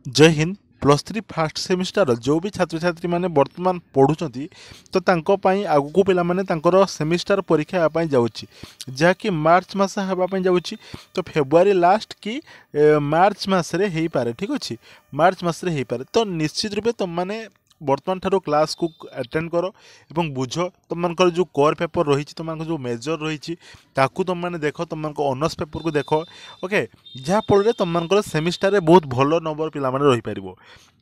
जय Hind. Plus three fast semester जो भी छात्र छात्री मैंने वर्तमान पढ़ुଛନ୍ତି तो तांको ପାଇଁ ଆଗକୁ ପିଲାମାନେ ତାଙ୍କର ସେମିଷ୍ଟାର ପରୀକ୍ଷା ହେବା ପାଇଁ ଯାଉଛି ଯାହାକି ମାର୍ଚ୍ଚ ମାସ ହେବା ପାଇଁ ଯାଉଛି ତ ଫେବୃଆରୀ ଲାଷ୍ଟ କି ମାର୍ଚ୍ଚ ମାସରେ ହେଇପାରେ ଠିକ୍ ଅଛି ମାର୍ଚ୍ଚ ମାସରେ ହେଇପାରେ ତ ନିଶ୍ଚିତ ରୂପେ ତୁମମାନେ ବର୍ତ୍ତମାନ ଠାରୁ କ୍ଲାସ୍କୁ ଆଟେଣ୍ଡ କର ଏବଂ ବୁଝ ତୁମମାନଙ୍କର ଯେଉଁ କୋର୍ ପେପର୍ ରହିଛି ତୁମମାନଙ୍କର ଯେଉଁ ମେଜର ରହିଛି ତାକୁ ତୁମମାନେ ଦେଖ ତୁମମାନଙ୍କ ଅନର୍ସ ପେପରକୁ ଦେଖ ଓକେ ଯାହାଫଳରେ ତୁମମାନଙ୍କର ସେମିଷ୍ଟାରରେ ବହୁତ ଭଲ ନମ୍ବର ପିଲାମାନେ ରହିପାରିବ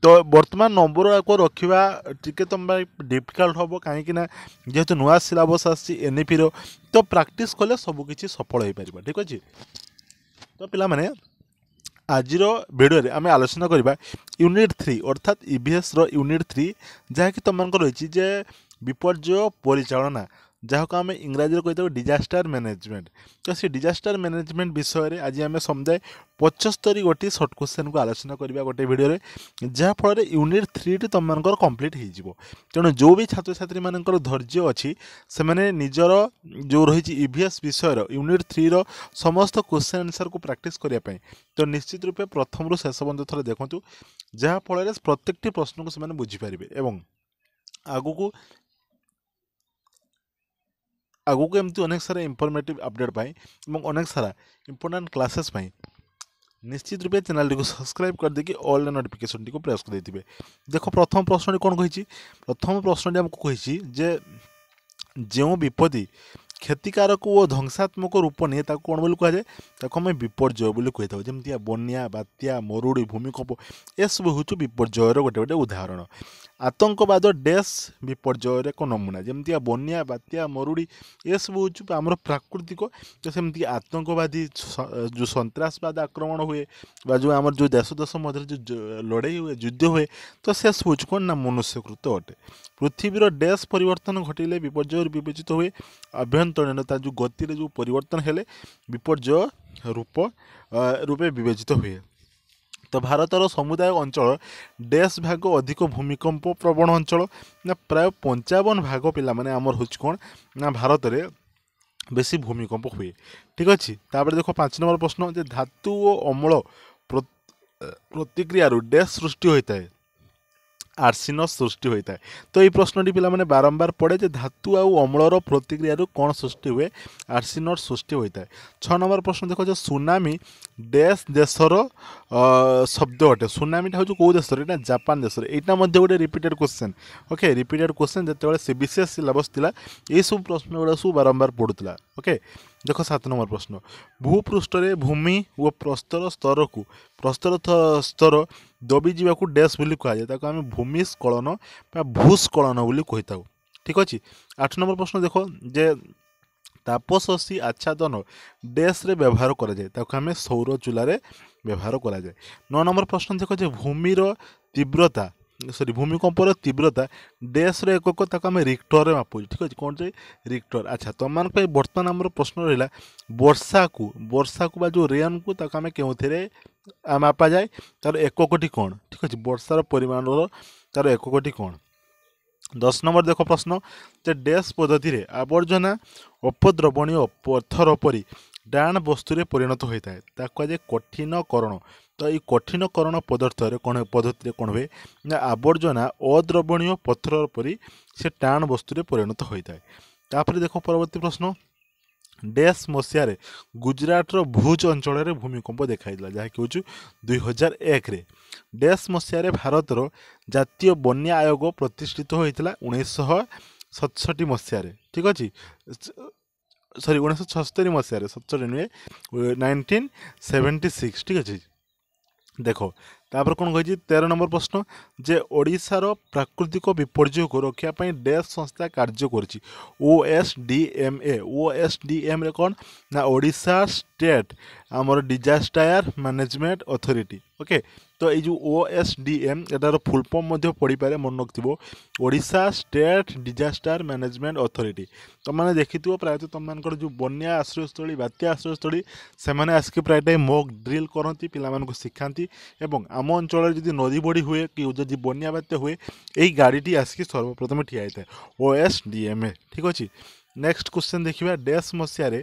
ତ ବର୍ତ୍ତମାନ ନମ୍ବର ଆକୁ ରଖିବା ଟିକେ ତୁମ ପାଇଁ ଡିଫିକଲ୍ଟ ହେବ କାହିଁକି ନା ଯେହେତୁ ନୂଆ ସିଲାବସ୍ ଆସିଛି ଏନ୍ଇପିର ତ ପ୍ରାକ୍ଟିସ୍ କଲେ ସବୁକିଛି ସଫଳ ହୋଇପାରିବ ଠିକ୍ ଅଛି ତ ପିଲାମାନେ ଆଜିର ଭିଡ଼ିଓରେ ଆମେ ଆଲୋଚନା କରିବା ୟୁନିଟ୍ 3 ଅର୍ଥାତ୍ ଇଭିଏସ୍ର ୟୁନିଟ୍ 3 ଯାହାକି ତୁମମାନଙ୍କର ରହିଛି ଯେ ବିପର୍ଯ୍ୟୟ ପରିଚାଳନା ଯାହାକୁ ଆମେ ଇଂରାଜୀରେ କହିଥାଉ ଡିଜାଷ୍ଟର ମ୍ୟାନେଜମେଣ୍ଟ ତ ସେ ଡିଜାଷ୍ଟର ମ୍ୟାନେଜମେଣ୍ଟ ବିଷୟରେ ଆଜି ଆମେ ସମୁଦାୟ 75 ଗୋଟିଏ ସର୍ଟ କ୍ୱେଶ୍ଚନକୁ ଆଲୋଚନା କରିବା ଗୋଟେ ଭିଡ଼ିଓରେ ଯାହାଫଳରେ ୟୁନିଟ୍ 3ଟି ତୁମମାନଙ୍କର କମ୍ପ୍ଲିଟ୍ ହେଇଯିବ ତେଣୁ ଯେଉଁ ବି ଛାତ୍ରଛାତ୍ରୀମାନଙ୍କର ଧୈର୍ଯ୍ୟ ଅଛି ସେମାନେ ନିଜର ଯେଉଁ ରହିଛି ଇଭିଏସ୍ ବିଷୟର ୟୁନିଟ୍ 3ର ସମସ୍ତ କ୍ୱେଶ୍ଚନ୍ ଆନ୍ସର୍କୁ ପ୍ରାକ୍ଟିସ୍ କରିବା ପାଇଁ ତ ନିଶ୍ଚିତ ରୂପେ ପ୍ରଥମରୁ ଶେଷ ପର୍ଯ୍ୟନ୍ତ ଥରେ ଦେଖନ୍ତୁ ଯାହାଫଳରେ ପ୍ରତ୍ୟେକଟି ପ୍ରଶ୍ନକୁ ସେମାନେ ବୁଝିପାରିବେ ଏବଂ ଆଗକୁ ଆଗକୁ ଏମିତି ଅନେକ ସାରା ଇନଫର୍ମେଟିଭ୍ ଅପଡେଟ୍ ପାଇଁ ଏବଂ ଅନେକ ସାରା ଇମ୍ପୋର୍ଟାଣ୍ଟ କ୍ଲାसेस ପାଇଁ निश्चित रूपे चैनल को सब्सक्राइब कर देकी ऑल नोटिफिकेशन टी को प्रेस कर देते देख प्रथम प्रश्न कौन कही प्रथम प्रश्न आमको कही जे जो विपत्ति क्षतिकारक और ध्वंसात्मक रूप निए कौन बोली कहुए आम विपर्यय बोली कही था जमी बन्या बात्या मरुड़ी भूमिकंप ये सब हूँ विपर्ययर गोटे गोटे उदाहरण आतंकवाद डैश विपर्ययर एक नमूना जमी बन्या बात्या मरुड़ी ये सब हूँ आम प्राकृतिक तो सेमती आतंकवादी जो सन्त्रासवाद आक्रमण हुए जो आम जो देश देश मध्य जो लड़ाई हुए युद्ध हुए तो से सब हूँ कौन ना मनुष्यकृत अटे पृथ्वीर डैश परिवर्तन घटिले विपर्यय विवेचित हुए आभ्यंतरीणता जो गति जो परिवर्तन हेले विपर्यय रूपे विवेचित हुए तो भारतर समुदाय अंचल डैश भाग अधिक भूमिकंप प्रवण अंचल ना प्राय 55 भाग पिला माने आमर हूँ कौन ना भारत में बेसी भूमिकंप हुए ठीक अच्छे तापर देखो 5 नंबर प्रश्न जे धातु और अम्ल प्रतिक्रिया डैश सृष्टि होता है आर्सिन सृष्टि होता है तो ये प्रश्नटी पिला माने बारंबार पड़े जे धातु आउ अम्लर प्रतिक्रिया कौन सृष्टि हुए आर्सिन सृष्टि होता है 6 नंबर प्रश्न देखो जो सुनामी डैश देशर शब्द अटे सुनामीटा हूँ कौ देश जापान देश यहाँ गोटे repeated question okay repeated question जो विशेष सिलेबस था ये सब प्रश्न गुड़ा सब बारंबार पड़ूला ओके देख 7 नंबर प्रश्न भूपृष्ठ भूमि और प्रस्तर स्तर को प्रस्तर स्तर दबी जावाक डैश बोली कहुए आम भूमिस्खलन भूस्खलन बोली कही था ठीक अच्छे 8 नंबर प्रश्न देख जे तापशोषी आच्छादन डैश रे व्यवहार करा जाए ताको हमें सौर चूल्हे व्यवहार करा जाए 9 नंबर प्रश्न देखो जे भूमिर तीव्रता सॉरी भूमिकंपर तीव्रता डैश रो एकक ताको हमें रिक्टर रे मापु ठीक अच्छे कौन से रिक्टर अच्छा तुम मान बर्तमान आम प्रश्न रहा वर्षा को जो रेन को ताको हमें क्यों मापा जाए तार एककटी कौन ठीक अच्छे वर्षार परिमाण तार एककटी कौन 10 नंबर देख प्रश्न जे डैश पद्धति रे आवर्जना अपद्रवणीय पत्थर परी डाण वस्तु परिणत होता है ताकि कहुए कठिनकरण तो ये कठिनकरण पदार्थ पद्धति कौन हुए ना आवर्जना अद्रवणीय पत्थर परी से टाण वस्तु परिणत होता है तापर देख परवर्ती प्रश्न डैश मसीह गुजरातर भुज अंचल भूमिकंप देखाई जहाँकि हूँ 2001 डैश मसीह भारतर जातीय बन्या आयोग प्रतिष्ठित होता 1967 मसीह ठीक अच्छे सॉरी 1976 मसीह 77 नुहे 1976 ठीक अच्छे देख तापर कौन कही 13 नंबर प्रश्न जे ओडिशार प्राकृतिक विपर्यय को रखापी डैश संस्था कार्य करुच्ची ओएसडीएम रे कौन ना ओडिशा स्टेट आमर डिजास्टर मैनेजमेंट अथॉरिटी ओके तो ये जो ओएसडीएम एटार फुल फॉर्म पढ़ी पारे मन रखिथो Odisha state disaster management authority तो मैंने देखि प्रायतः तुम जो बन्या आश्रयस्थली बात्या आश्रयस्थली से आसिक प्राय टाइम मॉक ड्रिल करती पिला शिखाती एवं आम अंचल जदि नदी बड़ी हुए कि जदि बन्या बात्या हुए यही गाड़ीटी आसिक सर्वप्रथम ठिया होता है ओएसडीएम ठीक अच्छे नेक्स्ट क्वेश्चन देखिए डैश मसीह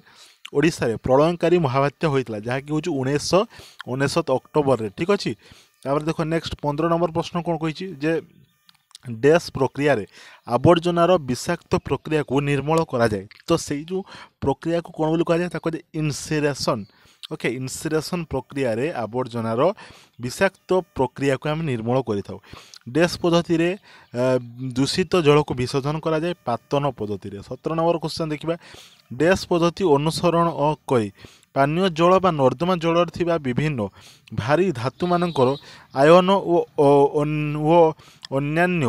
ओडिशा रे प्रलयकारी महाबात्या होता जहाँकि हूँ 1999 अक्टोबर रे ठीक अच्छे तापर देखो नेक्स्ट 15 नंबर प्रश्न कौन कही जे डैश प्रक्रिया रे आवर्जनार विषाक्त प्रक्रिया को निर्मल करा जाए तो से जो प्रक्रिया को कौन बोली कहा जाए ताको इनसिरेशन ओके इनसिरेशन प्रक्रिया रे आवर्जनार विषाक्त प्रक्रिया को आम निर्मल करिथाउ डैश पद्धति रे दूषित जल को विसर्जन करा जाए पातन पद्धति रे 17 नंबर क्वेश्चन देखिबा डैश पद्धति अनुसरण करी पानीय जल बा नर्दमा जल थिबा विभिन्न भारी धातु मानकर आयन ओ अन्यान्य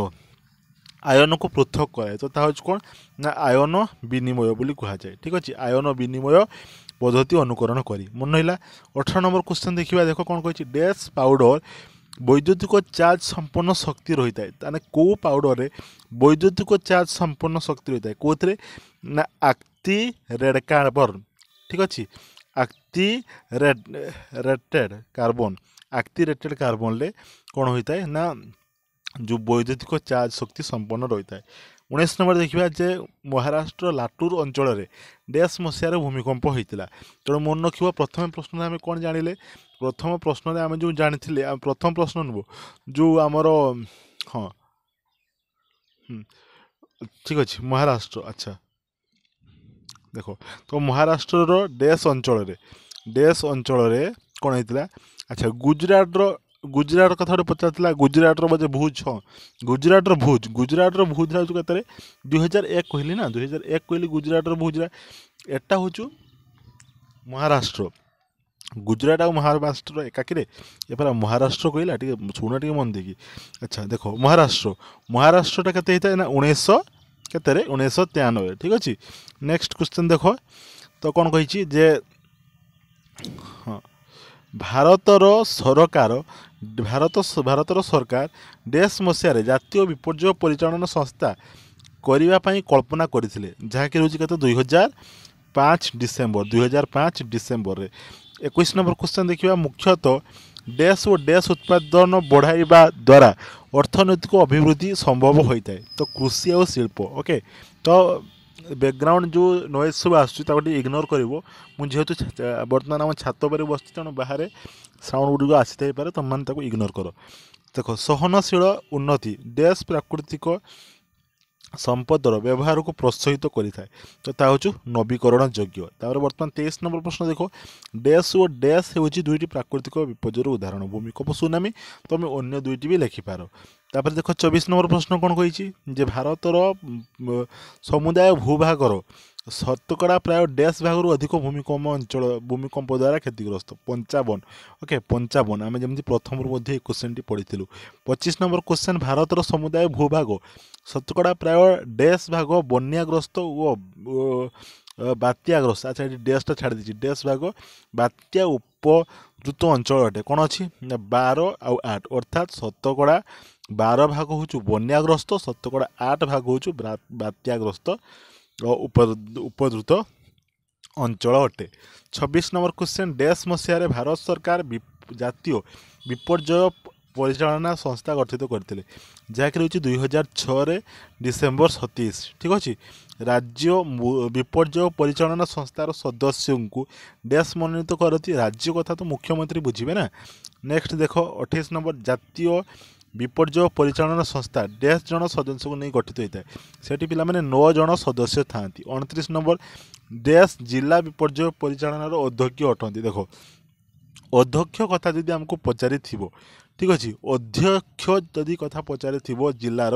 आयन को पृथक कराए तो ताहा कौन ना आयन विनिमय बोली कहा जाए ठीक अच्छे आयन विनिमय पद्धति अनुकरण करी मन रहा 18 नंबर क्वेश्चन देखिए देख कौन कही डैश पाउडर वैद्युतिक चार्ज संपन्न शक्ति रही है ताने को पाउडर रे वैद्युतिक चार्ज संपन्न शक्ति रही है कौन ना आक्ति रेड कार्बन ठीक अच्छे आक्ति रेटेड कार्बन आक्टिरेटेड कार्बन ले कौन होता है ना जो वैद्युतिक चार्ज शक्ति संपन्न रही है 19 नंबर देखिए जे महाराष्ट्र लाटूर अंचल डैश मसीहार भूमिकंप होता तेणु मन रखिए प्रथम प्रश्न आम कौन जानिले प्रथम प्रश्न आम जो जानी प्रथम प्रश्न नुब जो आमर हाँ ठीक अच्छे महाराष्ट्र अच्छा देख तो महाराष्ट्र डैश अंचल कौन होता अच्छा गुजरात कथा पचार गुजरात बजे भुज हाँ गुजरात भुज के 2001 कहली ना 2001 कहली गुजरात भुज एटा हूँ महाराष्ट्र गुजरात आ महाराष्ट्र एकाकी एपार महाराष्ट्र कहला टे शुण टे मन देखी अच्छा देखो महाराष्ट्रटा के ना 1993 ठीक अच्छे नेक्स्ट क्वेश्चन देख तो कौन कही जे हाँ भारतर सरकार डैश मसीह जातीय विपर्यय परिचालन संस्था करने कल्पना करते जहाँकि रोज के 2005 डिसेम्बर 21 नंबर क्वेश्चन देखिए मुख्यतः डैश और डैश उत्पादन बढ़ाइबा द्वारा अर्थनैतिक अभिवृद्धि संभव होता है तो कृषि और शिल्प ओके तो बैकग्राउंड जो नॉइज सब आसुँच इग्नोर कर जेहेतु बर्तमान आम छात पर बस तेणु बाहर साउंड गुड़िक आसी पारे तुम मैंने इग्नोर कर देख सहनशील उन्नति डैश प्राकृतिक संपदर व्यवहार को प्रोत्साहित करें तो ता हूँ नवीकरण योग्य तापर बर्तमान 23 नंबर प्रश्न देख डैश और डैश हूँ दुईटी प्राकृतिक विपर्यर उदाहरण भूमिकंप सुनामी तुम अन्य दुईटी भी लिखिपार तापर देख 24 नंबर प्रश्न कौन कही भारतर समुदाय भूभागर शतकड़ा प्राय डैश भाग अधिक भूमिकंप द्वारा क्षतिग्रस्त 55 ओके 55 आम जमी प्रथम क्वेश्चन टी पढ़ी 25 नंबर क्वेश्चन भारतर समुदाय भूभाग शतकड़ा प्राय डैश भाग बन्याग्रस्त और बात्याग्रस्त अच्छा ये डैशटा छाड़ दी डैश भाग बात्या उपद्रुत अंचल अटे कौन अच्छी 12 आउ 8 अर्थात शतकड़ा 12 भाग हूँ बन्याग्रस्त शतकड़ा 8 भाग हूँ बात्याग्रस्त उपद्रुत अंचल अटे 26 नंबर क्वेश्चन डैश मसीह भारत सरकार जातीय विपर्यय परिचालना संस्था गठित करते जहाँकि रही 2006 डिसेम्बर 27 ठीक अच्छे राज्य विपर्यय परिचालना संस्थार सदस्यों को डैश मनोनीत करती राज्य कथा तो मुख्यमंत्री बुझे ना नेक्स्ट देख 28 नंबर जातीय विपर्यय परिचालना संस्था डैश जन सदस्य को नहीं गठित होता है सेठी पिला माने 9 जन सदस्य था 29 नंबर डैश जिला विपर्यय परिचालनार अध्यक्ष अटंती देख अध्यक्ष कथा जदि आमको पचारि थिबो ठीक अच्छे अध्यक्ष जदि कथा पचारि थिबो जिलार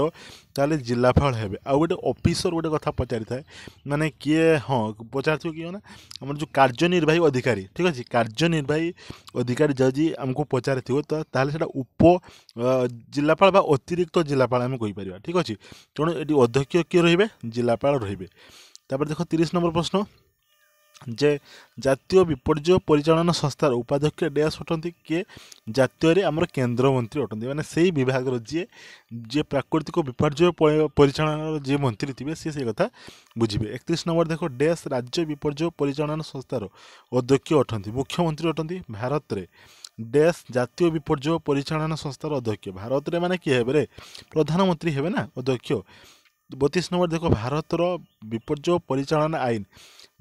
ताले जिलापाल हेबे आ गोटे ऑफिसर गोटे कथा पचारि थाए माने किए हाँ पचारि थिबो किए ना हमर जो कार्यनिर्वाही अधिकारी ठीक अच्छे कार्यनिर्वाही अधिकारी जदि आमको पचारि थिबो तो ताले सेटा उप जिलापाल बा अतिरिक्त जिलापाल आम कहि परिबा ठीक अच्छे तेणु एटी अध्यक्ष किए रहिबे जिलापाल रहिबे तापर देखो 30 नंबर प्रश्न जे जातीय विपर्यय परिचालन संस्थार उपाध्यक्ष डैश अटंती किए जातीय आमर केन्द्रमंत्री अटंती माने से विभाग जी जे प्राकृतिक विपर्यय परिचालन जे मंत्री थे सी कथा बुझे 31 नंबर देखो डैश राज्य विपर्यय परिचालन संस्थार अध्यक्ष अटंती मुख्यमंत्री अटंती भारत रे डैश जातीय विपर्यय परिचालन संस्थार अध्यक्ष भारत रे माने किए हेबे रे प्रधानमंत्री हेबे ना अध्यक्ष 32 नंबर देखो भारतर विपर्यय परिचालन आईन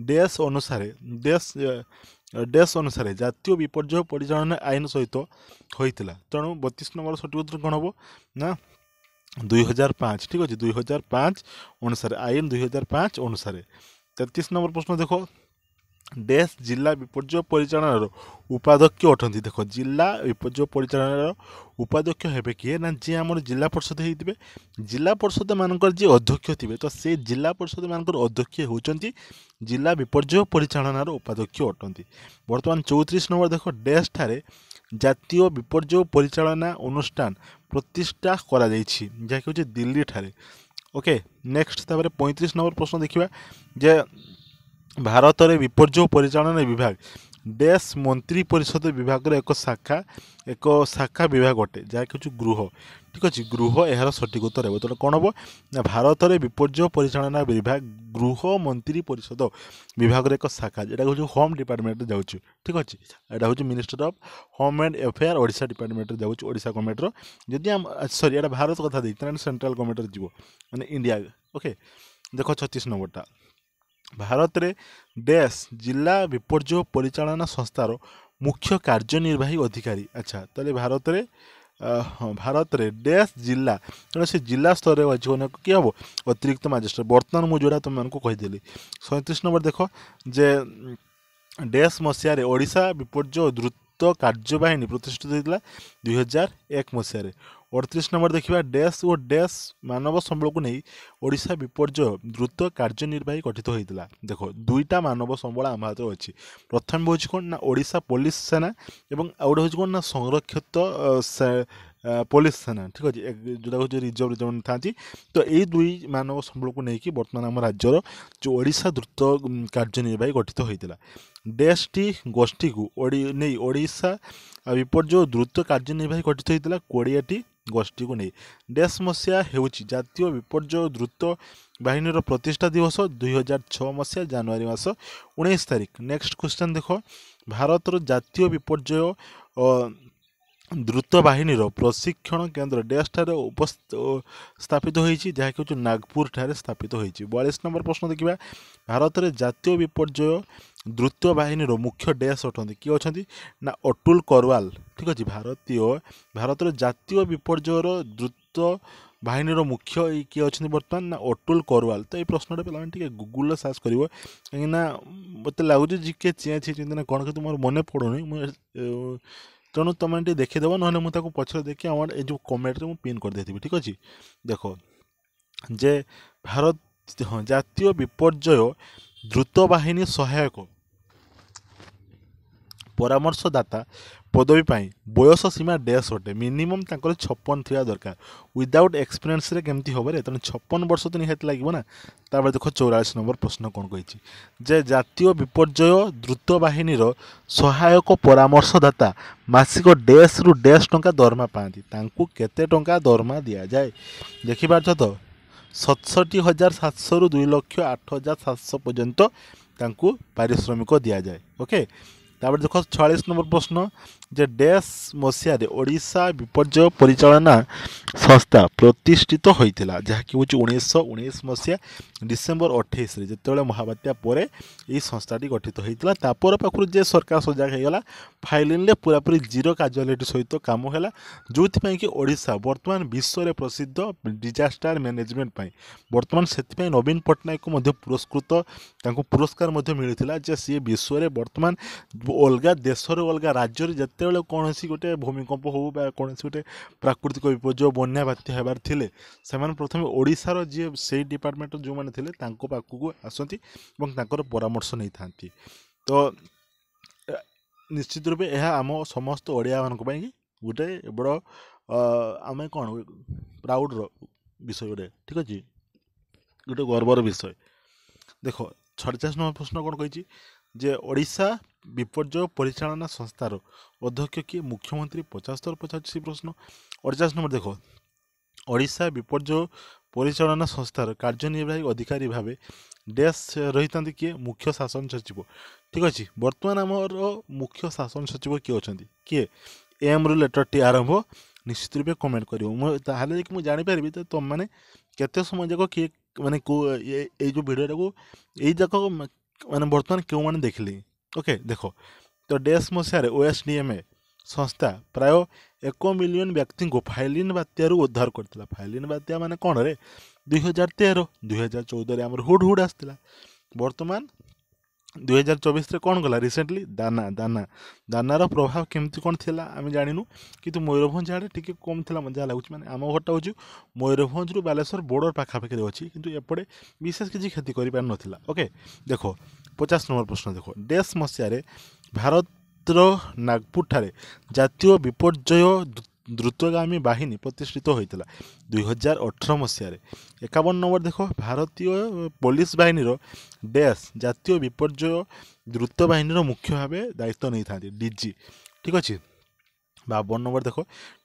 डैश अनुसार डैश ଡ୍ୟାସ୍ ଅନୁସାରେ ଜାତୀୟ ବିପର୍ଯ୍ୟୟ ପରିଚାଳନା ଆଇନ ସହିତ ହୋଇଥିଲା। ତେଣୁ 32 ନମ୍ବର ସଠିକ ଉତ୍ତର କ'ଣ ହେବ ନା 2005। ଠିକ୍ ଅଛି, 2005 ଅନୁସାରେ, ଆଇନ 2005 ଅନୁସାରେ। 33 ନମ୍ବର ପ୍ରଶ୍ନ ଦେଖ, ଡ୍ୟାସ୍ ଜିଲ୍ଲା ବିପର୍ଯ୍ୟୟ ପରିଚାଳନାର ଉପାଧ୍ୟକ୍ଷ ଅଟନ୍ତି। ଦେଖ, ଜିଲ୍ଲା ବିପର୍ଯ୍ୟୟ ପରିଚାଳନାର ଉପାଧ୍ୟକ୍ଷ ହେବେ କିଏ ନା ଯିଏ ଆମର ଜିଲ୍ଲା ପରିଷଦ ହେଇଥିବେ। ଜିଲ୍ଲା ପରିଷଦ ମାନଙ୍କର ଯିଏ ଅଧ୍ୟକ୍ଷ ଥିବେ, ତ ସେ ଜିଲ୍ଲା ପରିଷଦ ମାନଙ୍କର ଅଧ୍ୟକ୍ଷ ହେଉଛନ୍ତି ଜିଲ୍ଲା ବିପର୍ଯ୍ୟୟ ପରିଚାଳନାର ଉପାଧ୍ୟକ୍ଷ ଅଟନ୍ତି। ବର୍ତ୍ତମାନ 34 ନମ୍ବର ଦେଖ, ଡ୍ୟାସ୍ ଠାରେ ଜାତୀୟ ବିପର୍ଯ୍ୟୟ ପରିଚାଳନା ଅନୁଷ୍ଠାନ ପ୍ରତିଷ୍ଠା କରାଯାଇଛି, ଯାହାକି ହେଉଛି ଦିଲ୍ଲୀ ଠାରେ। ଓକେ, ନେକ୍ସଟ ତାପରେ 35 ନମ୍ବର ପ୍ରଶ୍ନ ଦେଖିବା ଯେ ଭାରତରେ ବିପର୍ଯ୍ୟୟ ପରିଚାଳନା ବିଭାଗ ଡ୍ୟାସ୍ ମନ୍ତ୍ରୀ ପରିଷଦ ବିଭାଗର ଏକ ଶାଖା ବିଭାଗ ଅଟେ, ଯାହାକି ହେଉଛି ଗୃହ। ଠିକ୍ ଅଛି, ଗୃହ ଏହାର ସଠିକ ଉତ୍ତର ହେବ। ତେଣୁ କ'ଣ ହେବ ନା ଭାରତରେ ବିପର୍ଯ୍ୟୟ ପରିଚାଳନା ବିଭାଗ ଗୃହ ମନ୍ତ୍ରୀ ପରିଷଦ ବିଭାଗର ଏକ ଶାଖା, ଏଇଟା ହେଉଛି ହୋମ୍ ଡିପାର୍ଟମେଣ୍ଟରେ ଯାଉଛି। ଠିକ୍ ଅଛି, ଏଇଟା ହେଉଛି ministry of home and affair Odisha ଡିପାର୍ଟମେଣ୍ଟରେ ଯାଉଛି, ଓଡ଼ିଶା ଗଭର୍ଣ୍ଣମେଣ୍ଟର। ଯଦି ସରି ଏଇଟା ଭାରତ କଥା ଦେଇଛି, ତାହେଲେ ସେଣ୍ଟ୍ରାଲ ଗଭର୍ଣ୍ଣମେଣ୍ଟରେ ଯିବ, ମାନେ ଇଣ୍ଡିଆ। ଓକେ, ଦେଖ 36 ନମ୍ବରଟା, ଭାରତରେ ଡ୍ୟାସ୍ ଜିଲ୍ଲା ବିପର୍ଯ୍ୟୟ ପରିଚାଳନା ସଂସ୍ଥାର ମୁଖ୍ୟ କାର୍ଯ୍ୟନିର୍ବାହୀ ଅଧିକାରୀ। ଆଚ୍ଛା, ତାହେଲେ ଭାରତରେ ଡ୍ୟାସ୍ ଜିଲ୍ଲା, ତେଣୁ ସେ ଜିଲ୍ଲା ସ୍ତରରେ ଅଛି, କିଏ ହେବ ଅତିରିକ୍ତ ମାଜିଷ୍ଟ୍ରେଟ୍। ବର୍ତ୍ତମାନ ମୁଁ ଯେଉଁଟା ତୁମମାନଙ୍କୁ କହିଦେଲି। 37 ନମ୍ବର ଦେଖ ଯେ ଡ୍ୟାସ୍ ମସିହାରେ ଓଡ଼ିଶା ବିପର୍ଯ୍ୟୟ ଦ୍ରୁତ କାର୍ଯ୍ୟବାହିନୀ ପ୍ରତିଷ୍ଠିତ ହୋଇଥିଲା 2001 ମସିହାରେ। 38 ନମ୍ବର ଦେଖିବା, ଡ୍ୟାସ୍ ଓ ଡ୍ୟାସ୍ ମାନବ ସମ୍ବଳକୁ ନେଇ ଓଡ଼ିଶା ବିପର୍ଯ୍ୟୟ ଦ୍ରୁତ କାର୍ଯ୍ୟନିର୍ବାହୀ ଗଠିତ ହୋଇଥିଲା। ଦେଖ, ଦୁଇଟା ମାନବ ସମ୍ବଳ ଆମ ହାତରେ ଅଛି। ପ୍ରଥମେ ହେଉଛି କ'ଣ ନା ଓଡ଼ିଶା ପୋଲିସ ସେନା, ଏବଂ ଆଉ ଗୋଟେ ହେଉଛି କ'ଣ ନା ସଂରକ୍ଷିତ ପୋଲିସ ସେନା। ଠିକ୍ ଅଛି, ଯେଉଁଟା ହେଉଛି ରିଜର୍ଭ ଯେଉଁମାନେ ଥାନ୍ତି। ତ ଏଇ ଦୁଇ ମାନବ ସମ୍ବଳକୁ ନେଇକି ବର୍ତ୍ତମାନ ଆମ ରାଜ୍ୟର ଯେଉଁ ଓଡ଼ିଶା ଦ୍ରୁତ କାର୍ଯ୍ୟନିର୍ବାହୀ ଗଠିତ ହୋଇଥିଲା। ଡ୍ୟାସ୍ଟି ଗୋଷ୍ଠୀକୁ ନେଇ ଓଡ଼ିଶା ବିପର୍ଯ୍ୟୟ ଦ୍ରୁତ କାର୍ଯ୍ୟନିର୍ବାହୀ ଗଠିତ ହୋଇଥିଲା 20ଟି ଗୋଷ୍ଠୀକୁ ନେଇ। ଡ୍ୟାସ୍ ମସିହା ହେଉଛି ଜାତୀୟ ବିପର୍ଯ୍ୟୟ ଦ୍ରୁତ ବାହିନୀର ପ୍ରତିଷ୍ଠା ଦିବସ 2006 ମସିହା ଜାନୁଆରୀ ମାସ 19 ତାରିଖ। ନେକ୍ସଟ କ୍ୱେଶ୍ଚନ୍ ଦେଖ, ଭାରତର ଜାତୀୟ ବିପର୍ଯ୍ୟୟ ଦ୍ରୁତ ବାହିନୀର ପ୍ରଶିକ୍ଷଣ କେନ୍ଦ୍ର ଡ୍ୟାସ୍ ଠାରେ ସ୍ଥାପିତ ହୋଇଛି, ଯାହାକି ହେଉଛି ନାଗପୁର ଠାରେ ସ୍ଥାପିତ ହୋଇଛି। 42 ନମ୍ବର ପ୍ରଶ୍ନ ଦେଖିବା, ଭାରତରେ ଜାତୀୟ ବିପର୍ଯ୍ୟୟ ଦ୍ରୁତ ବାହିନୀର ମୁଖ୍ୟ ଡ୍ୟାସ୍ ଅଟନ୍ତି, କିଏ ଅଛନ୍ତି ନା ଅଟୁଲ କରୱାଲ। ଠିକ୍ ଅଛି, ଭାରତର ଜାତୀୟ ବିପର୍ଯ୍ୟୟର ଦ୍ରୁତ ବାହିନୀର ମୁଖ୍ୟ କିଏ ଅଛନ୍ତି ବର୍ତ୍ତମାନ ନା ଅଟୁଲ କରୱାଲ। ତ ଏଇ ପ୍ରଶ୍ନଟା ପିଲାମାନେ ଟିକେ ଗୁଗୁଲରେ ସର୍ଚ୍ଚ କରିବ, କାହିଁକିନା ମୋତେ ଲାଗୁଛି ଯେ କିଏ ଚେଞ୍ଜ ହେଇଛନ୍ତି ନା କ'ଣ, କିନ୍ତୁ ମୋର ମନେ ପଡ଼ୁନି। ତେଣୁ ତୁମେ ଟିକେ ଦେଖିଦେବ, ନହେଲେ ମୁଁ ତାକୁ ପଛରେ ଦେଖି ଆମର ଏଇ ଯେଉଁ କମେଣ୍ଟରେ ମୁଁ ପିନ୍ କରିଦେଇଥିବି। ଠିକ୍ ଅଛି, ଦେଖ ଯେ ଜାତୀୟ ବିପର୍ଯ୍ୟୟ ଦ୍ରୁତ ବାହିନୀ ସହାୟକ ପରାମର୍ଶଦାତା ପଦବୀ ପାଇଁ ବୟସ ସୀମା ଡ୍ୟାସ୍ ଅଟେ। ମିନିମମ୍ ତାଙ୍କର 56 ଥିବା ଦରକାର। ୱିଦାଉଟ୍ ଏକ୍ସପିରିଏନ୍ସରେ କେମିତି ହେବ ରେ, ତେଣୁ 56 ବର୍ଷ ତ ନିହାତି ଲାଗିବ ନା। ତାପରେ ଦେଖ 44 ନମ୍ବର ପ୍ରଶ୍ନ କ'ଣ କହିଛି ଯେ ଜାତୀୟ ବିପର୍ଯ୍ୟୟ ଦ୍ରୁତ ବାହିନୀର ସହାୟକ ପରାମର୍ଶଦାତା ମାସିକ ଡ୍ୟାସ୍ରୁ ଡ୍ୟାସ୍ ଟଙ୍କା ଦରମା ପାଆନ୍ତି। ତାଙ୍କୁ କେତେ ଟଙ୍କା ଦରମା ଦିଆଯାଏ ଦେଖିପାରୁଛ ତ, 67,700ରୁ 2,08,700 ପର୍ଯ୍ୟନ୍ତ ତାଙ୍କୁ ପାରିଶ୍ରମିକ ଦିଆଯାଏ। ଓକେ, ତାପରେ ଦେଖ 46 ନମ୍ବର ପ୍ରଶ୍ନ ଯେ ଡ୍ୟାସ୍ ମସିହାରେ ଓଡ଼ିଶା ବିପର୍ଯ୍ୟୟ ପରିଚାଳନା ସଂସ୍ଥା ପ୍ରତିଷ୍ଠିତ ହୋଇଥିଲା, ଯାହାକି ହେଉଛି 1919 ମସିହା ଡିସେମ୍ବର 28ରେ, ଯେତେବେଳେ ମହାବାତ୍ୟା ପରେ ଏହି ସଂସ୍ଥାଟି ଗଠିତ ହୋଇଥିଲା। ତାପରେ ପାଖରୁ ଯେ ସରକାର ସଜାଗ ହୋଇଗଲା, ଫାଇଲିନ୍ରେ ପୁରାପୁରି ଜିରୋ କାଜୁଆଲିଟି ସହିତ କାମ ହେଲା, ଯେଉଁଥିପାଇଁ କି ଓଡ଼ିଶା ବର୍ତ୍ତମାନ ବିଶ୍ୱରେ ପ୍ରସିଦ୍ଧ ଡିଜାଷ୍ଟର ମ୍ୟାନେଜମେଣ୍ଟ ପାଇଁ। ବର୍ତ୍ତମାନ ସେଥିପାଇଁ ନବୀନ ପଟ୍ଟନାୟକଙ୍କୁ ମଧ୍ୟ ତାଙ୍କୁ ପୁରସ୍କାର ମଧ୍ୟ ମିଳିଥିଲା ଯେ ସିଏ ବିଶ୍ୱରେ ବର୍ତ୍ତମାନ ଅଲଗା ଦେଶରେ ଅଲଗା ରାଜ୍ୟରେ ଯେତେବେଳେ କୌଣସି ଗୋଟେ ଭୂମିକମ୍ପ ହେଉ ବା କୌଣସି ଗୋଟେ ପ୍ରାକୃତିକ ବିପର୍ଯ୍ୟୟ ବନ୍ୟା ବାତ୍ୟା ହେବାର ଥିଲେ, ସେମାନେ ପ୍ରଥମେ ଓଡ଼ିଶାର ଯିଏ ସେଇ ଡିପାର୍ଟମେଣ୍ଟର ଯେଉଁମାନେ ଥିଲେ ତାଙ୍କ ପାଖକୁ ଆସନ୍ତି ଏବଂ ତାଙ୍କର ପରାମର୍ଶ ନେଇଥାନ୍ତି। ତ ନିଶ୍ଚିତ ରୂପେ ଏହା ଆମ ସମସ୍ତ ଓଡ଼ିଆମାନଙ୍କ ପାଇଁ ଗୋଟେ ବଡ଼ ଆମେ କ'ଣ ପ୍ରାଉଡ଼ର ବିଷୟ ଗୋଟେ। ଠିକ୍ ଅଛି, ଗୋଟେ ଗର୍ବର ବିଷୟ। ଦେଖ 47 ନମ୍ବର ପ୍ରଶ୍ନ କ'ଣ କହିଛି ଯେ ଓଡ଼ିଶା ବିପର୍ଯ୍ୟୟ ପରିଚାଳନା ସଂସ୍ଥାର ଅଧ୍ୟକ୍ଷ କିଏ, ମୁଖ୍ୟମନ୍ତ୍ରୀ 50 ଥର ପଚାରୁଛି ସେ ପ୍ରଶ୍ନ। 48 ନମ୍ବର ଦେଖ, ଓଡ଼ିଶା ବିପର୍ଯ୍ୟୟ ପରିଚାଳନା ସଂସ୍ଥାର କାର୍ଯ୍ୟନିର୍ବାହୀ ଅଧିକାରୀ ଭାବେ ଡ୍ୟାସ୍ ରହିଥାନ୍ତି କିଏ, ମୁଖ୍ୟ ଶାସନ ସଚିବ। ଠିକ୍ ଅଛି, ବର୍ତ୍ତମାନ ଆମର ମୁଖ୍ୟ ଶାସନ ସଚିବ କିଏ ଅଛନ୍ତି, କିଏ ଏମ୍ରୁ ଲେଟର୍ଟି ଆରମ୍ଭ, ନିଶ୍ଚିତ ରୂପେ କମେଣ୍ଟ କରିବ। ମୁଁ ତାହେଲେ ଯାଇକି ମୁଁ ଜାଣିପାରିବି ତ ତୁମମାନେ କେତେ ସମୟ ଯାକ କିଏ ମାନେ ଏଇ ଯେଉଁ ଭିଡ଼ିଓଟାକୁ ଏଇ ଯାକ ମାନେ ବର୍ତ୍ତମାନ କେଉଁମାନେ ଦେଖିଲେ। ओके देख तो डैश मसीह ओएसडीएमए संस्था प्राय 1 मिलियन व्यक्ति को फाइलिन बात्यारू उद्धार करथिला। फाइलिन बात्या माने कौन रे 2013 2014 आमर हुड हुड आसला। वर्तमान 2024 कौन गला रिसेंटली दाना दाना दानार प्रभाव केमती कौन थिला आम जानिनु किंतु मयूरभंज आड़े टिके कम थिला मजा लगुच माने आम घरटा हूँ मयूरभंज रु बालेश्वर बॉर्डर पाखापाखि अच्छी किंतु एपटे विशेष किसी क्षति कर पार नथिला। ओके देख 50 नंबर प्रश्न देख डैश मसीह भारतर नागपुर ठारे जातीय विपर्यय द्रुतगामी बाहिनी प्रतिष्ठित होता 2018 मसीह। 51 नंबर देख भारतीय पुलिस बाहिनी डैश जातीय विपर्यय द्रुत बाहिनी मुख्य भाव दायित्व नहीं था डीजी ठीक अच्छे। 52 नंबर देख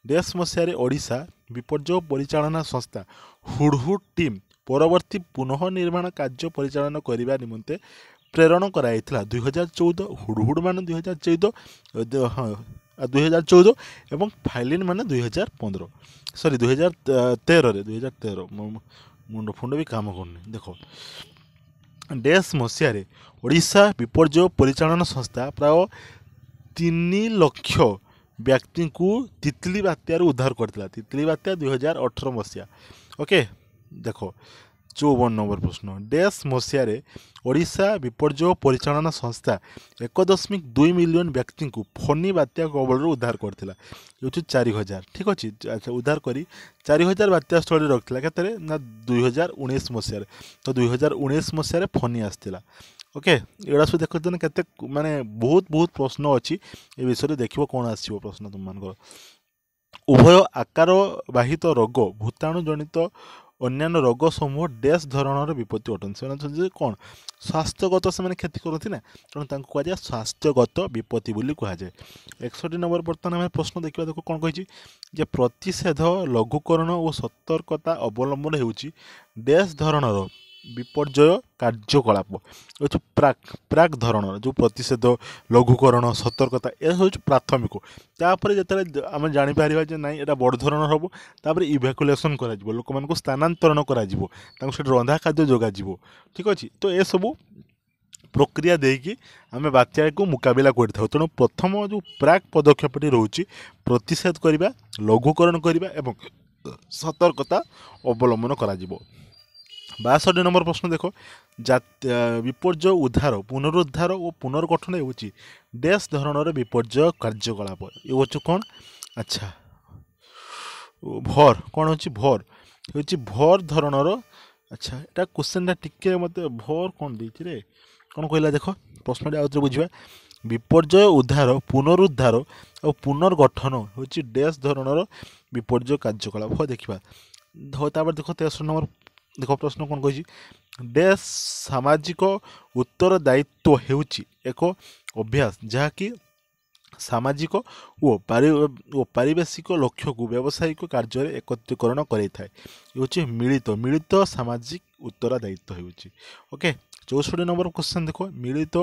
डैश मसीह ओडिशा विपर्यय परिचालना संस्था हुडहुड टीम परवर्ती पुनः निर्माण कार्य परिचालन करने निमंते प्रेरण कराइथिला 2014 हुडहुड मान 2014 हाँ 2014 एवं फाइलिन मान 2015 सॉरी 2013 मुंड फुंड भी काम करनी। देख डैश मसीह ओडिशा विपर्यय परिचालन संस्था प्राय 3 लाख व्यक्ति को तितली बात्यार उद्धार करथिला। तितली बात्या 2018 मसीहा। ओके देख 54 नंबर प्रश्न डैश मसीह ओडिशा विपर्यय परिचालन संस्था 1.2 मिलियन व्यक्ति को फनी बात्या कबल उद्धार करथिला। ये 4000 ठीक अच्छे। अच्छा उद्धार करी 4000 बात्या स्थल रखिला केतरे ना 2019 मसीह। तो 2019 मसीह फनी आसला। ओके एड़ा सब देख के माने बहुत बहुत प्रश्न अच्छी ए विषय देखिए कौन आसो प्रश्न तुम मान उभय आकार बाहित रोग भूताणु जनित अन्यान्य रोग समूह डैश धरणर विपत्ति अटन कौन स्वास्थ्यगत से क्षति करती ना तेणु कहुए स्वास्थ्यगत विपत्ति कहुए। 61 नंबर बर्तमान आम प्रश्न देखा देख कौन कही प्रतिषेध लघुकरण और सतर्कता अवलंबन हो डैश धरणर विपर्यय कार्यकलाप ये प्राक प्राक धरणर जो प्रतिषेध लघुकरण सतर्कता यह हूँ प्राथमिक तापर जो आम जापर ना यहाँ बड़ धरण हम तापर इभैक्युलेसन कर लोक मान स्थानांतरण कर रंधा खाद्य जोगाଯିव ठीक अच्छे। तो ये सब प्रक्रिया देकी आम बात्या को मुकाबला कर तेणु प्रथम जो प्राक पदक्षेपटी रोचे प्रतिषेध करवा लघुकरण करवा एवं सतर्कता अवलंबन करा। 62 नंबर प्रश्न देख विपर्यय उद्धार पुनरुद्धार और पुनर्गठन हो डैश धरणर विपर्यय कार्यकलाप ये हूँ कौन अच्छा भर कौन हो भर हूँ भर धरणर अच्छा यहाँ क्वेश्चन टिके मत भर कौन देती रे कौन कहला देख प्रश्न आउे बुझा विपर्यय उद्धार पुनरुद्धार और पुनर्गठन हूँ डैश धरणर विपर्यय कार्यकलाप देखा। देख 63 नंबर देख प्रश्न कौन कही डैश सामाजिक उत्तरदायित्व हेउची एक अभ्यास जहाँकि सामाजिक और पारिवेशिक लक्ष्य को व्यावसायिक कार्य एकत्रीकरण कराए ये मिलित मिलित सामाजिक उत्तरदायित्व हेउची। ओके 64 नंबर क्वेश्चन देख मिलित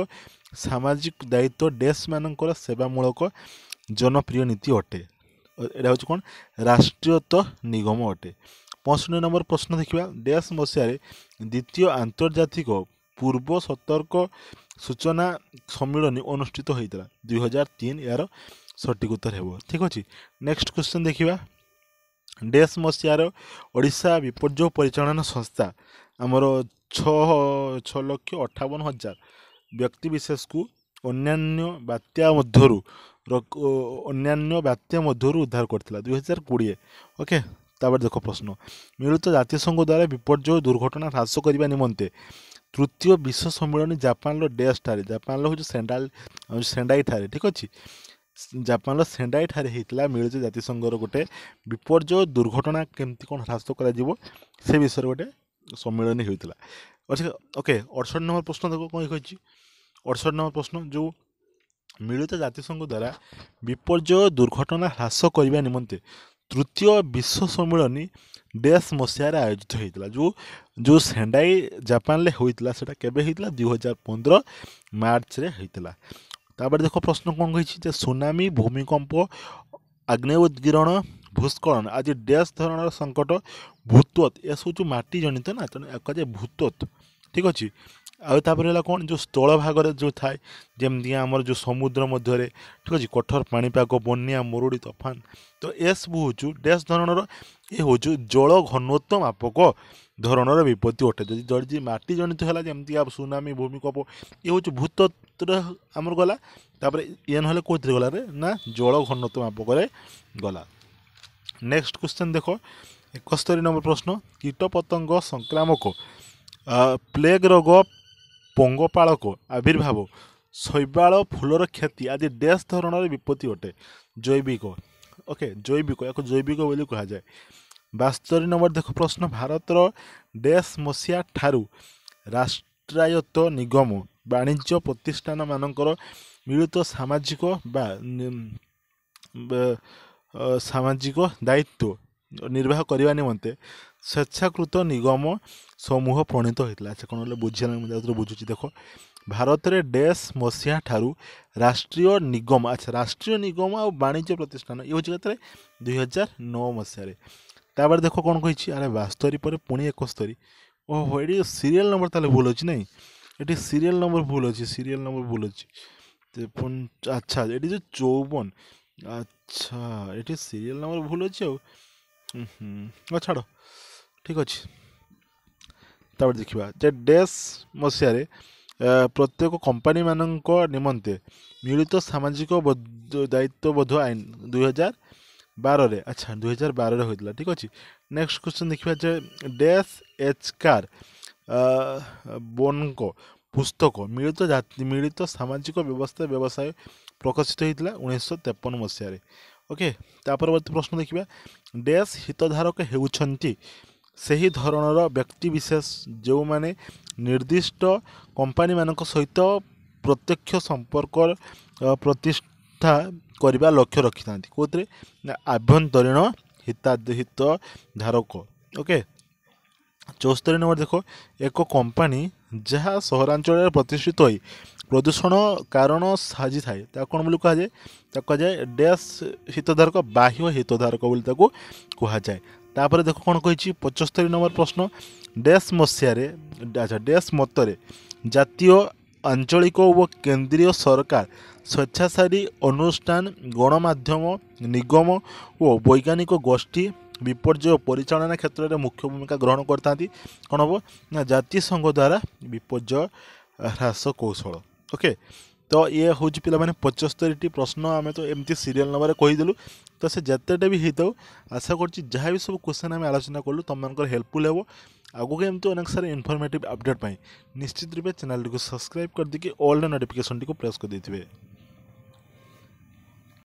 सामाजिक दायित्व डैश मानकर सेवामूलक जनप्रिय नीति अटे यहाँ हूँ कौन राष्ट्रीयत निगम अटे। 65 नंबर प्रश्न देखा डैश मसीह द्वितीय आंतर्जातिक पूर्व सतर्क सूचना सम्मिलन अनुष्ठित होता 2003 यार सठिक उत्तर हो ठीक अच्छे। नेक्स्ट क्वेश्चन देखा डैश मसीह ओडिशा विपर्यय परिचालन संस्था आमर 6,58,000 व्यक्ति विशेष को अन्यान्य बात्या मध्यरु उद्धार करथिला 2020। ओके तापर देख प्रश्न मिलित जातिसंघ द्वारा विपर्यय दुर्घटना ह्रास करने निमंते तृतीय विश्व सम्मेलन जापान डैश ठारे जापान हूँ सेंडाई ठारे ठीक अच्छे। जापान सेंडाई ठारे होता मिलित जातिसंघर गोटे विपर्यय दुर्घटना केमती कौन ह्रास कर से विषय गोटे सम्मेलन होता। अच्छा ओके 68 नंबर प्रश्न देख कौन कही 68 नंबर प्रश्न जो मिलित जातिसंघ द्वारा विपर्यय दुर्घटना ह्रास करने निमंते तृतीय विश्व सम्मेलन डैश मसीह आयोजित होता जो सेंडाई जापान होता से केबे होता 2015 मार्च रे होता। तापर देख प्रश्न कौन कही सुनामी भूमिकंप आग्नेय उद्गीरण भूस्खलन आज डैश धरण संकट भूत्वत यह सब जो माटी जनित ना तेणु कहुए भूत्वत ठीक अच्छे। ଆଉ ତାପରେ ହେଲା କ'ଣ ଯେଉଁ ସ୍ଥଳ ଭାଗରେ ଯେଉଁ ଥାଏ ଯେମିତି ଆମର ଯେଉଁ ସମୁଦ୍ର ମଧ୍ୟରେ ଠିକ୍ ଅଛି କଠୋର ପାଣିପାଗ ବନ୍ୟା ମରୁଡ଼ି ତୋଫାନ ତ ଏସବୁ ହେଉଛୁ ଡ୍ୟାସ୍ ଧରଣର ଏ ହେଉଛୁ ଜଳ ଘନତ୍ୱ ମାପକ ଧରଣର ବିପତ୍ତି ଅଟେ ଯଦି ଯଦି ମାଟି ଜନିତ ହେଲା ଯେମିତି ସୁନାମି ଭୂମିକମ୍ପ ଏ ହେଉଛି ଭୂତତ୍ତ୍ୱ ଆମର ଗଲା ତାପରେ ଇଏ ନହେଲେ କେଉଁଥିରେ ଗଲା ରେ ନା ଜଳ ଘନତ୍ୱ ମାପକରେ ଗଲା। ନେକ୍ସଟ କ୍ୱେଶ୍ଚନ୍ ଦେଖ 71 ନମ୍ବର ପ୍ରଶ୍ନ କୀଟପତଙ୍ଗ ସଂକ୍ରାମକ ପ୍ଲେଗ ରୋଗ ପଙ୍ଗପାଳକ ଆବିର୍ଭାବ ଶୈବାଳ ଫୁଲର କ୍ଷତି ଆଦି ଡ୍ୟାସ୍ ଧରଣର ବିପତ୍ତି ଅଟେ ଜୈବିକ ଓକେ ଜୈବିକ ୟାକୁ ଜୈବିକ ବୋଲି କୁହାଯାଏ। 72 ନମ୍ବର ଦେଖ ପ୍ରଶ୍ନ ଭାରତର ଡ୍ୟାସ୍ ମସିହା ଠାରୁ ରାଷ୍ଟ୍ରାୟତ୍ତ ନିଗମ ବାଣିଜ୍ୟ ପ୍ରତିଷ୍ଠାନ ମାନଙ୍କର ମିଳିତ ସାମାଜିକ ବା ସାମାଜିକ ଦାୟିତ୍ୱ ନିର୍ବାହ କରିବା ନିମନ୍ତେ ସ୍ୱେଚ୍ଛାକୃତ ନିଗମ ସମୂହ ପ୍ରଣୀତ ହୋଇଥିଲା। ଆଚ୍ଛା କ'ଣ ହେଲେ ବୁଝିଲା ମୁଁ ଯାଉଥିରେ ବୁଝୁଛି ଦେଖ ଭାରତରେ ଡ୍ୟାସ୍ ମସିହା ଠାରୁ ରାଷ୍ଟ୍ରୀୟ ନିଗମ ଆଚ୍ଛା ରାଷ୍ଟ୍ରୀୟ ନିଗମ ଆଉ ବାଣିଜ୍ୟ ପ୍ରତିଷ୍ଠାନ ଇଏ ହେଉଛି କେତେବେଳେ 2009 ମସିହାରେ। ତାପରେ ଦେଖ କ'ଣ କହିଛି ଆରେ 72 ପରେ ପୁଣି 71 ଓହୋ ଏଠି ସିରିଏଲ୍ ନମ୍ବର ତାହେଲେ ଭୁଲ ଅଛି ନାଇଁ ଏଠି ସିରିଏଲ୍ ନମ୍ବର ଭୁଲ ଅଛି ସିରିଏଲ୍ ନମ୍ବର ଭୁଲ ଅଛି ଆଚ୍ଛା ଏଠି ଯେଉଁ 54 ଆଚ୍ଛା ଏଠି ସିରିଏଲ୍ ନମ୍ବର ଭୁଲ ଅଛି ଆଉ ଛାଡ଼ ଠିକ୍ ଅଛି। ତାପରେ ଦେଖିବା ଯେ ଡ୍ୟାସ୍ ମସିହାରେ ପ୍ରତ୍ୟେକ କମ୍ପାନୀମାନଙ୍କ ନିମନ୍ତେ ମିଳିତ ସାମାଜିକ ଦାୟିତ୍ୱବୋଧ ଆଇନ 2012ରେ ଆଚ୍ଛା 2012ରେ ହୋଇଥିଲା ଠିକ୍ ଅଛି। ନେକ୍ସଟ କ୍ୱେଶ୍ଚନ୍ ଦେଖିବା ଯେ ଡ୍ୟାସ୍ ଏଚକାର ବୋନଙ୍କ ପୁସ୍ତକ ମିଳିତ ସାମାଜିକ ବ୍ୟବସ୍ଥା ବ୍ୟବସାୟ ପ୍ରକାଶିତ ହୋଇଥିଲା 1953 ମସିହାରେ ଓକେ। ତା ପରବର୍ତ୍ତୀ ପ୍ରଶ୍ନ ଦେଖିବା ଡ୍ୟାସ୍ ହିତଧାରକ ହେଉଛନ୍ତି ସେହି ଧରଣର ବ୍ୟକ୍ତିବିଶେଷ ଯେଉଁମାନେ ନିର୍ଦ୍ଦିଷ୍ଟ କମ୍ପାନୀମାନଙ୍କ ସହିତ ପ୍ରତ୍ୟକ୍ଷ ସମ୍ପର୍କ ପ୍ରତିଷ୍ଠା କରିବା ଲକ୍ଷ୍ୟ ରଖିଥାନ୍ତି କେଉଁଥିରେ ନା ଆଭ୍ୟନ୍ତରୀଣ ହିତଧାରକ ଓକେ। 74 ନମ୍ବର ଦେଖ ଏକ କମ୍ପାନୀ ଯାହା ସହରାଞ୍ଚଳରେ ପ୍ରତିଷ୍ଠିତ ହୋଇ ପ୍ରଦୂଷଣ କାରଣ ସାଜିଥାଏ ତାକୁ କ'ଣ ବୋଲି କୁହାଯାଏ ତାକୁ କୁହାଯାଏ ଡ୍ୟାସ୍ ହିତଧାରକ ବାହ୍ୟ ହିତଧାରକ ବୋଲି ତାକୁ କୁହାଯାଏ। ତାପରେ ଦେଖ କ'ଣ କହିଛି 75 ନମ୍ବର ପ୍ରଶ୍ନ ଡ୍ୟାସ୍ ମସିହାରେ ଆଚ୍ଛା ଡ୍ୟାସ୍ ମତରେ ଜାତୀୟ ଆଞ୍ଚଳିକ ଓ କେନ୍ଦ୍ରୀୟ ସରକାର ସ୍ୱେଚ୍ଛାସାରୀ ଅନୁଷ୍ଠାନ ଗଣମାଧ୍ୟମ ନିଗମ ଓ ବୈଜ୍ଞାନିକ ଗୋଷ୍ଠୀ ବିପର୍ଯ୍ୟୟ ପରିଚାଳନା କ୍ଷେତ୍ରରେ ମୁଖ୍ୟ ଭୂମିକା ଗ୍ରହଣ କରିଥାନ୍ତି କ'ଣ ହେବ ନା ଜାତିସଂଘ ଦ୍ୱାରା ବିପର୍ଯ୍ୟୟ ହ୍ରାସ କୌଶଳ ଓକେ। ତ ଇଏ ହେଉଛି ପିଲାମାନେ 75ଟି ପ୍ରଶ୍ନ ଆମେ ତ ଏମିତି ସିରିଏଲ୍ ନମ୍ବରରେ କହିଦେଲୁ ତ ସେ ଯେତେଟା ବି ହେଇଥାଉ ଆଶା କରୁଛି ଯାହା ବି ସବୁ କ୍ୱେଶ୍ଚନ୍ ଆମେ ଆଲୋଚନା କଲୁ ତୁମମାନଙ୍କର ହେଲ୍ପଫୁଲ୍ ହେବ। ଆଗକୁ ଏମିତି ଅନେକ ସାରା ଇନଫର୍ମେଟିଭ୍ ଅପଡ଼େଟ୍ ପାଇଁ ନିଶ୍ଚିତ ରୂପେ ଚ୍ୟାନେଲଟିକୁ ସବସ୍କ୍ରାଇବ୍ କରିଦେଇକି ଅଲ୍ ନୋଟିଫିକେସନ୍ଟିକୁ ପ୍ରେସ୍ କରିଦେଇଥିବେ।